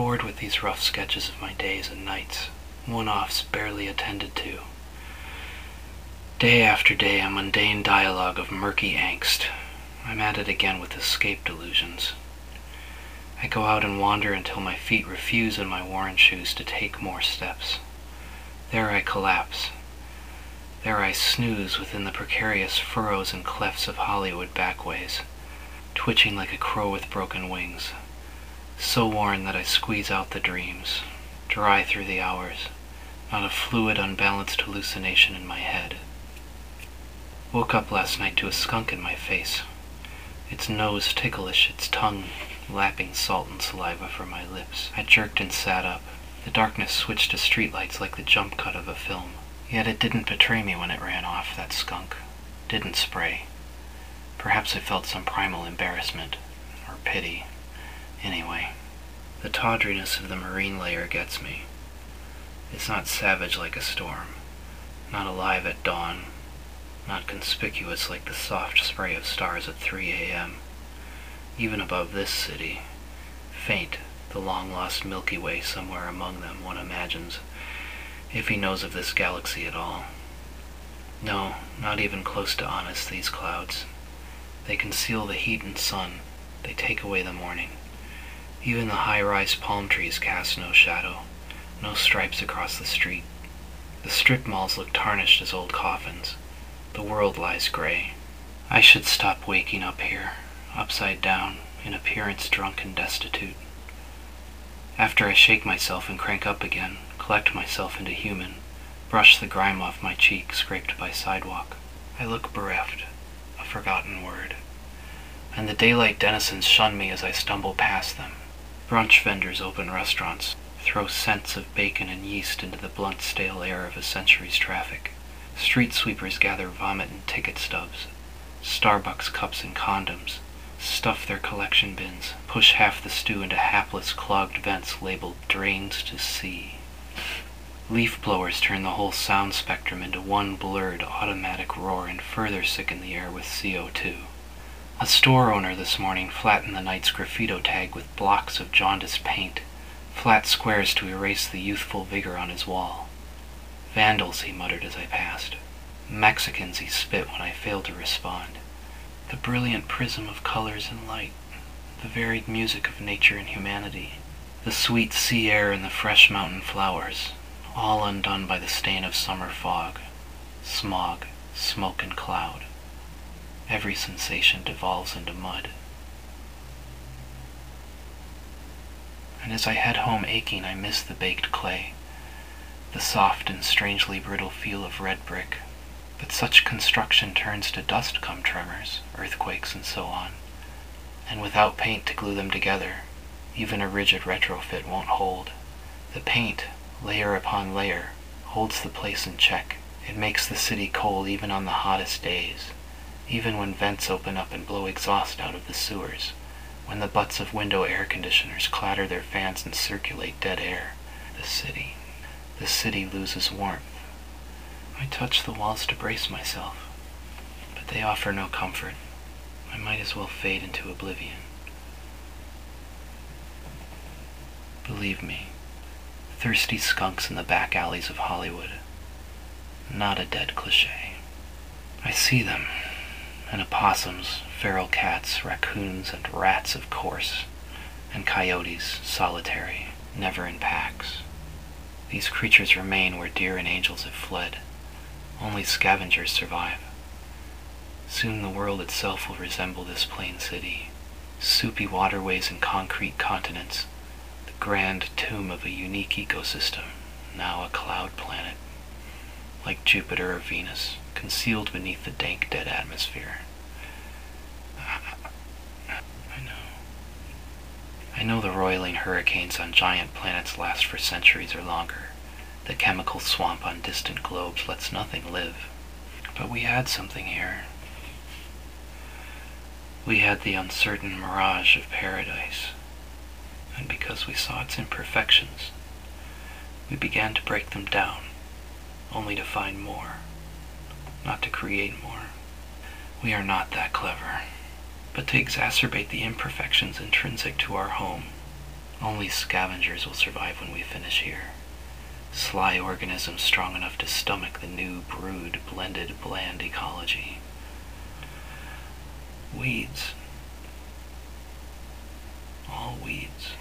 bored with these rough sketches of my days and nights, one-offs barely attended to. Day after day, a mundane dialogue of murky angst. I'm at it again with escape delusions. I go out and wander until my feet refuse in my worn shoes to take more steps. There I collapse. There I snooze within the precarious furrows and clefts of Hollywood backways, twitching like a crow with broken wings, so worn that I squeeze out the dreams, dry through the hours, not a fluid, unbalanced hallucination in my head. Woke up last night to a skunk in my face, its nose ticklish, its tongue lapping salt and saliva from my lips. I jerked and sat up. The darkness switched to streetlights like the jump cut of a film. Yet it didn't betray me when it ran off, that skunk. Didn't spray. Perhaps I felt some primal embarrassment, or pity. Anyway, the tawdriness of the marine layer gets me. It's not savage like a storm, not alive at dawn, not conspicuous like the soft spray of stars at 3 a.m. Even above this city, faint, the long-lost Milky Way somewhere among them, one imagines, if he knows of this galaxy at all. No, not even close to honest, these clouds. They conceal the heat and sun. They take away the morning. Even the high-rise palm trees cast no shadow, no stripes across the street. The strip malls look tarnished as old coffins. The world lies gray. I should stop waking up here, upside down, in appearance drunk and destitute. After I shake myself and crank up again, collect myself into human, brush the grime off my cheek scraped by sidewalk, I look bereft, a forgotten word. And the daylight denizens shun me as I stumble past them. Brunch vendors open restaurants, throw scents of bacon and yeast into the blunt stale air of a century's traffic. Street sweepers gather vomit and ticket stubs. Starbucks cups and condoms stuff their collection bins, push half the stew into hapless clogged vents labeled drains to sea. Leaf blowers turn the whole sound spectrum into one blurred automatic roar and further sicken the air with CO2. A store owner this morning flattened the night's graffito tag with blocks of jaundiced paint, flat squares to erase the youthful vigor on his wall. Vandals, he muttered as I passed. Mexicans, he spit when I failed to respond. The brilliant prism of colors and light, the varied music of nature and humanity, the sweet sea air and the fresh mountain flowers, all undone by the stain of summer fog, smog, smoke and cloud. Every sensation devolves into mud. And as I head home aching, I miss the baked clay, the soft and strangely brittle feel of red brick. But such construction turns to dust come tremors, earthquakes, and so on. And without paint to glue them together, even a rigid retrofit won't hold. The paint, layer upon layer, holds the place in check. It makes the city cold even on the hottest days, even when vents open up and blow exhaust out of the sewers, when the butts of window air conditioners clatter their fans and circulate dead air. The city loses warmth. I touch the walls to brace myself, but they offer no comfort. I might as well fade into oblivion. Believe me, thirsty skunks in the back alleys of Hollywood, not a dead cliché. I see them, and opossums, feral cats, raccoons, and rats, of course, and coyotes, solitary, never in packs. These creatures remain where deer and angels have fled. Only scavengers survive. Soon the world itself will resemble this plain city. Soupy waterways and concrete continents. The grand tomb of a unique ecosystem, now a cloud planet. Like Jupiter or Venus, concealed beneath the dank dead atmosphere. I know the roiling hurricanes on giant planets last for centuries or longer. The chemical swamp on distant globes lets nothing live. But we had something here. We had the uncertain mirage of paradise. And because we saw its imperfections, we began to break them down, only to find more, not to create more. We are not that clever, but to exacerbate the imperfections intrinsic to our home, Only scavengers will survive when we finish here. Sly organisms strong enough to stomach the new brewed, blended, bland ecology. Weeds. All weeds.